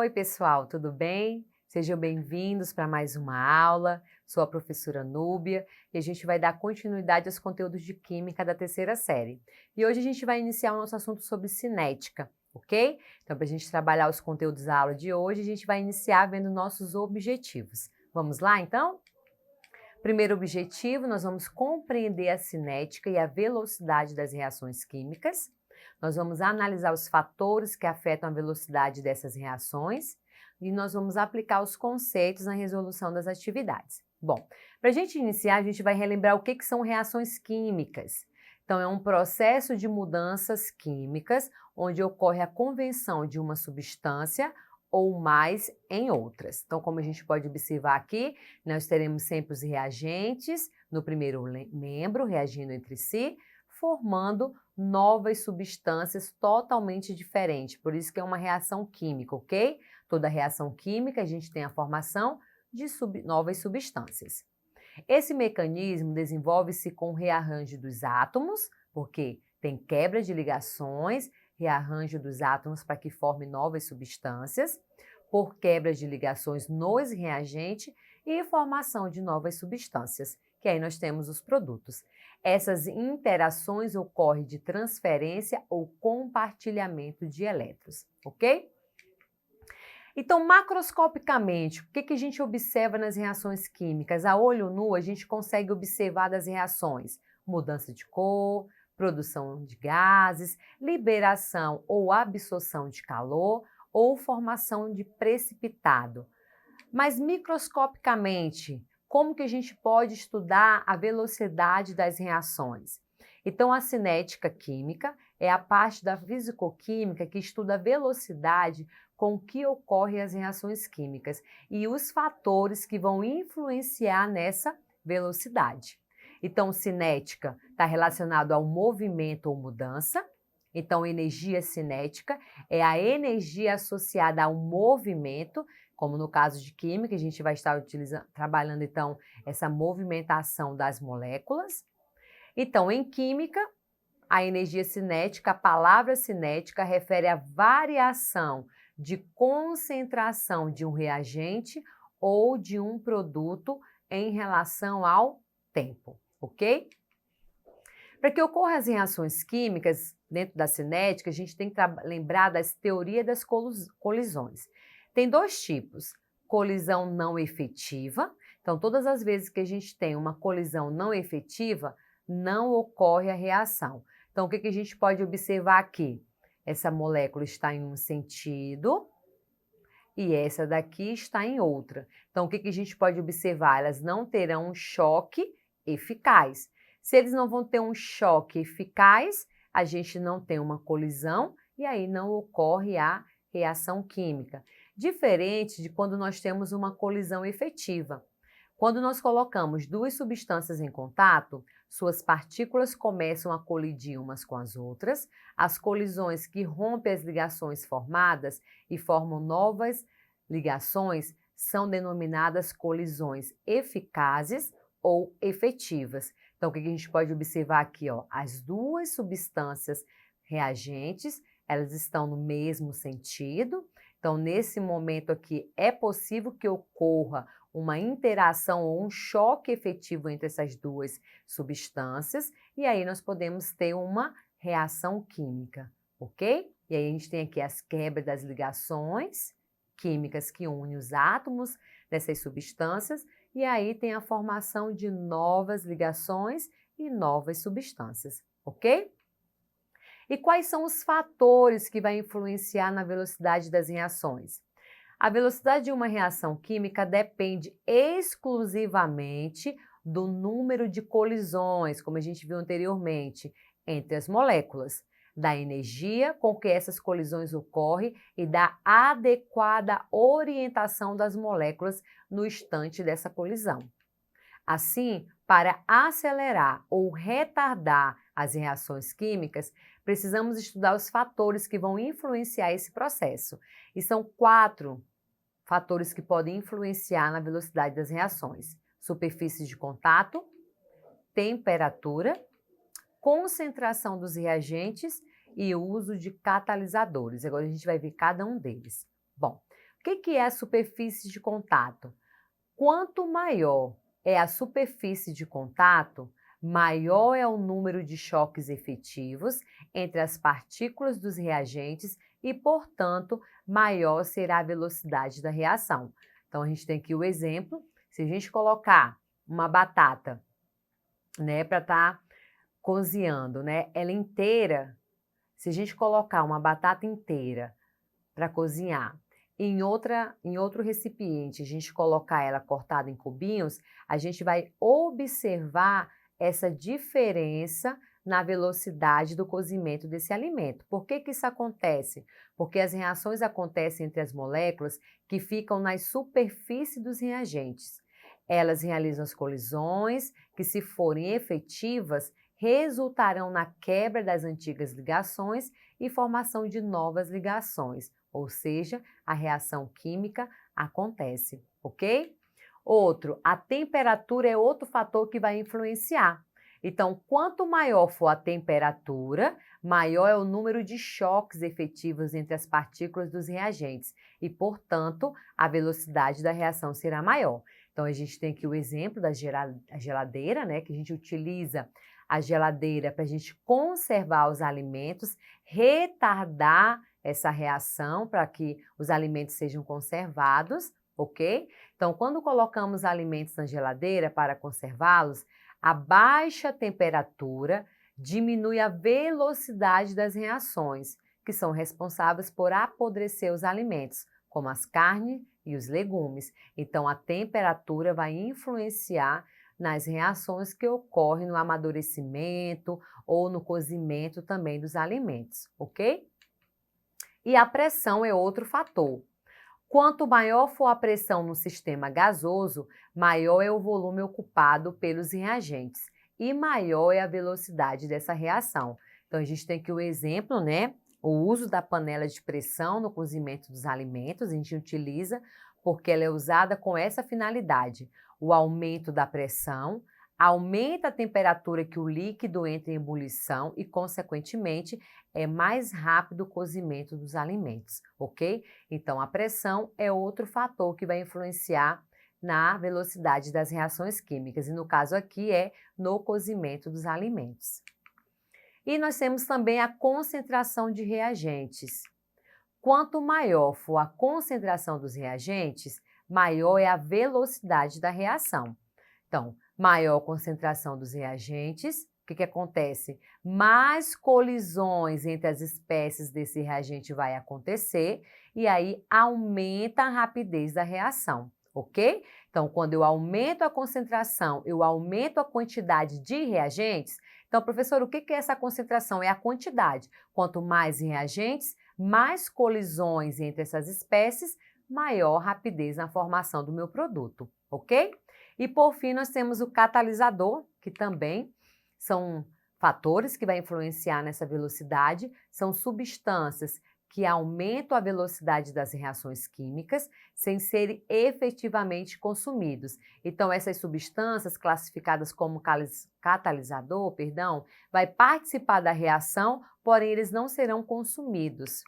Oi, pessoal, tudo bem? Sejam bem-vindos para mais uma aula. Sou a professora Núbia e a gente vai dar continuidade aos conteúdos de Química da terceira série. E hoje a gente vai iniciar o nosso assunto sobre cinética, ok? Então, para a gente trabalhar os conteúdos da aula de hoje, a gente vai iniciar vendo nossos objetivos. Vamos lá, então? Primeiro objetivo, nós vamos compreender a cinética e a velocidade das reações químicas. Nós vamos analisar os fatores que afetam a velocidade dessas reações e nós vamos aplicar os conceitos na resolução das atividades. Bom, para a gente iniciar, a gente vai relembrar o que são reações químicas. Então, é um processo de mudanças químicas onde ocorre a conversão de uma substância ou mais em outras. Então, como a gente pode observar aqui, nós teremos sempre os reagentes no primeiro membro, reagindo entre si, formando novas substâncias totalmente diferentes. Por isso que é uma reação química, ok? Toda reação química, a gente tem a formação de novas substâncias. Esse mecanismo desenvolve-se com o rearranjo dos átomos, porque tem quebra de ligações, rearranjo dos átomos para que forme novas substâncias, por quebra de ligações nos reagentes e formação de novas substâncias, que aí nós temos os produtos. Essas interações ocorrem de transferência ou compartilhamento de elétrons, ok? Então, macroscopicamente, o que a gente observa nas reações químicas? A olho nu, a gente consegue observar das reações mudança de cor, produção de gases, liberação ou absorção de calor ou formação de precipitado. Mas microscopicamente, como que a gente pode estudar a velocidade das reações? Então, a cinética química é a parte da fisicoquímica que estuda a velocidade com que ocorrem as reações químicas e os fatores que vão influenciar nessa velocidade. Então, cinética está relacionado ao movimento ou mudança. Então, energia cinética é a energia associada ao movimento, como no caso de química, a gente vai estar trabalhando, então, essa movimentação das moléculas. Então, em química, a energia cinética, a palavra cinética refere à variação de concentração de um reagente ou de um produto em relação ao tempo, ok? Para que ocorram as reações químicas dentro da cinética, a gente tem que lembrar das teorias das colisões. Tem dois tipos, colisão não efetiva. Então, todas as vezes que a gente tem uma colisão não efetiva, não ocorre a reação. Então, o que a gente pode observar aqui? Essa molécula está em um sentido e essa daqui está em outra. Então, o que a gente pode observar? Elas não terão um choque eficaz. Se eles não vão ter um choque eficaz, a gente não tem uma colisão e aí não ocorre a reação química. Diferente de quando nós temos uma colisão efetiva. Quando nós colocamos duas substâncias em contato, suas partículas começam a colidir umas com as outras, as colisões que rompem as ligações formadas e formam novas ligações são denominadas colisões eficazes ou efetivas. Então, o que a gente pode observar aqui? Ó, as duas substâncias reagentes, elas estão no mesmo sentido. Então, nesse momento aqui, é possível que ocorra uma interação ou um choque efetivo entre essas duas substâncias e aí nós podemos ter uma reação química, ok? E aí a gente tem aqui as quebras das ligações químicas que unem os átomos dessas substâncias e aí tem a formação de novas ligações e novas substâncias, ok? E quais são os fatores que vão influenciar na velocidade das reações? A velocidade de uma reação química depende exclusivamente do número de colisões, como a gente viu anteriormente, entre as moléculas, da energia com que essas colisões ocorrem e da adequada orientação das moléculas no instante dessa colisão. Assim, para acelerar ou retardar as reações químicas, precisamos estudar os fatores que vão influenciar esse processo. E são 4 fatores que podem influenciar na velocidade das reações: superfície de contato, temperatura, concentração dos reagentes e o uso de catalisadores. Agora a gente vai ver cada um deles. Bom, o que é a superfície de contato? Quanto maior é a superfície de contato, maior é o número de choques efetivos entre as partículas dos reagentes e, portanto, maior será a velocidade da reação. Então, a gente tem aqui o exemplo. Se a gente colocar uma batata, né, para estar cozinhando, né, ela inteira, se a gente colocar uma batata inteira para cozinhar, em outro recipiente, a gente colocar ela cortada em cubinhos, a gente vai observar essa diferença na velocidade do cozimento desse alimento. Por que que isso acontece? Porque as reações acontecem entre as moléculas que ficam nas superfícies dos reagentes. Elas realizam as colisões que, se forem efetivas, resultarão na quebra das antigas ligações e formação de novas ligações, ou seja, a reação química acontece, ok? Outro, a temperatura é outro fator que vai influenciar. Então, quanto maior for a temperatura, maior é o número de choques efetivos entre as partículas dos reagentes e, portanto, a velocidade da reação será maior. Então, a gente tem aqui o exemplo da geladeira, né, que a gente utiliza a geladeira para a gente conservar os alimentos, retardar essa reação para que os alimentos sejam conservados, ok? Então, quando colocamos alimentos na geladeira para conservá-los, a baixa temperatura diminui a velocidade das reações, que são responsáveis por apodrecer os alimentos, como as carnes e os legumes. Então, a temperatura vai influenciar nas reações que ocorrem no amadurecimento ou no cozimento também dos alimentos, ok? E a pressão é outro fator. Quanto maior for a pressão no sistema gasoso, maior é o volume ocupado pelos reagentes e maior é a velocidade dessa reação. Então, a gente tem aqui o exemplo, né? O uso da panela de pressão no cozimento dos alimentos, a gente utiliza porque ela é usada com essa finalidade. O aumento da pressão aumenta a temperatura que o líquido entra em ebulição e, consequentemente, é mais rápido o cozimento dos alimentos, ok? Então, a pressão é outro fator que vai influenciar na velocidade das reações químicas, e no caso aqui é no cozimento dos alimentos. E nós temos também a concentração de reagentes. Quanto maior for a concentração dos reagentes, maior é a velocidade da reação. Então, maior concentração dos reagentes, o que acontece? Mais colisões entre as espécies desse reagente vai acontecer e aí aumenta a rapidez da reação, ok? Então, quando eu aumento a concentração, eu aumento a quantidade de reagentes. Então, professor, o que é essa concentração? É a quantidade. Quanto mais reagentes, mais colisões entre essas espécies, maior rapidez na formação do meu produto, ok? E por fim, nós temos o catalisador, que também são fatores que vai influenciar nessa velocidade, são substâncias que aumentam a velocidade das reações químicas sem serem efetivamente consumidos. Então, essas substâncias classificadas como catalisador, vai participar da reação, porém eles não serão consumidos.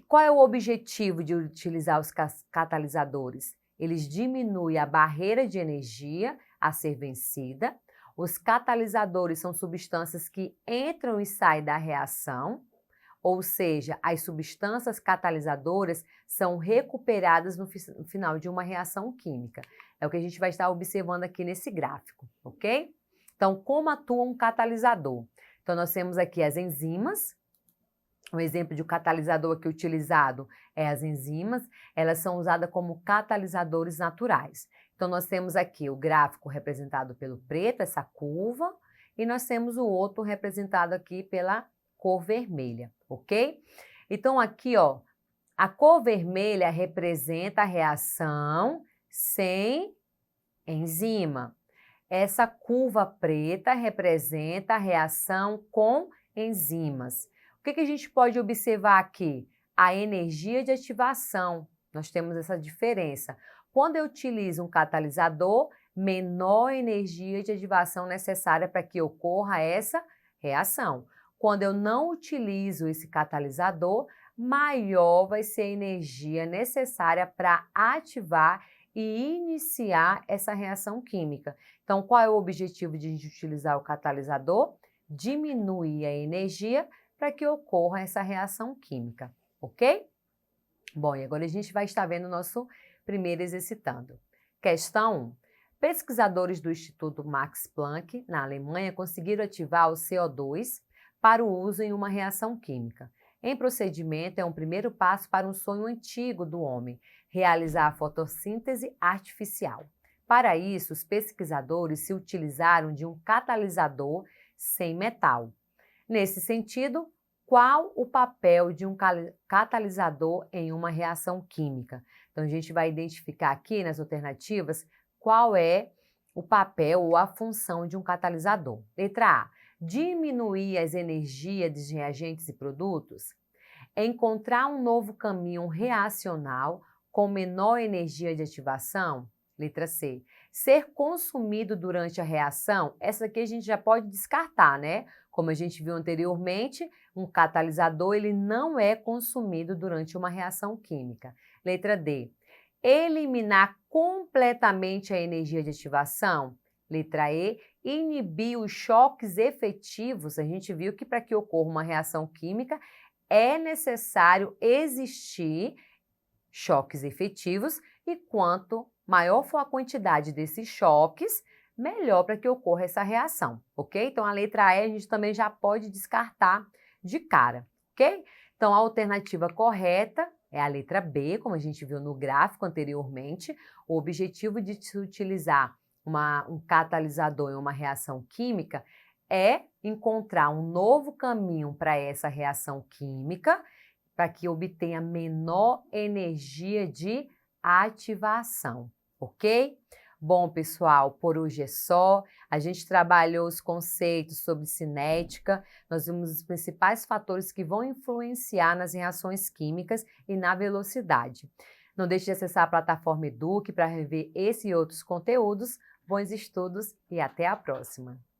Qual é o objetivo de utilizar os catalisadores? Eles diminuem a barreira de energia a ser vencida. Os catalisadores são substâncias que entram e saem da reação, ou seja, as substâncias catalisadoras são recuperadas no final de uma reação química. É o que a gente vai estar observando aqui nesse gráfico, ok? Então, como atua um catalisador? Então, nós temos aqui as enzimas. Um exemplo de um catalisador aqui utilizado é as enzimas, elas são usadas como catalisadores naturais. Então, nós temos aqui o gráfico representado pelo preto, essa curva, e nós temos o outro representado aqui pela cor vermelha, ok? Então, aqui, ó, a cor vermelha representa a reação sem enzima. Essa curva preta representa a reação com enzimas. O que a gente pode observar aqui? A energia de ativação. Nós temos essa diferença. Quando eu utilizo um catalisador, menor energia de ativação necessária para que ocorra essa reação. Quando eu não utilizo esse catalisador, maior vai ser a energia necessária para ativar e iniciar essa reação química. Então, qual é o objetivo de a gente utilizar o catalisador? Diminuir a energia para que ocorra essa reação química, ok? Bom, e agora a gente vai estar vendo o nosso primeiro exercitando. Questão 1. Pesquisadores do Instituto Max Planck, na Alemanha, conseguiram ativar o CO2 para o uso em uma reação química. Em procedimento, é um primeiro passo para um sonho antigo do homem, realizar a fotossíntese artificial. Para isso, os pesquisadores se utilizaram de um catalisador sem metal. Nesse sentido, qual o papel de um catalisador em uma reação química? Então, a gente vai identificar aqui nas alternativas qual é o papel ou a função de um catalisador. Letra A. Diminuir as energias dos reagentes e produtos. Encontrar um novo caminho reacional com menor energia de ativação. Letra C. Ser consumido durante a reação. Essa aqui a gente já pode descartar, né? Como a gente viu anteriormente, um catalisador ele não é consumido durante uma reação química. Letra D. Eliminar completamente a energia de ativação. Letra E. Inibir os choques efetivos. A gente viu que para que ocorra uma reação química é necessário existir choques efetivos e quanto maior for a quantidade desses choques, melhor para que ocorra essa reação, ok? Então, a letra E a gente também já pode descartar de cara, ok? Então, a alternativa correta é a letra B, como a gente viu no gráfico anteriormente. O objetivo de se utilizar um catalisador em uma reação química é encontrar um novo caminho para essa reação química, para que obtenha menor energia de ativação, ok? Bom, pessoal, por hoje é só. A gente trabalhou os conceitos sobre cinética, nós vimos os principais fatores que vão influenciar nas reações químicas e na velocidade. Não deixe de acessar a plataforma Eduque para rever esse e outros conteúdos. Bons estudos e até a próxima!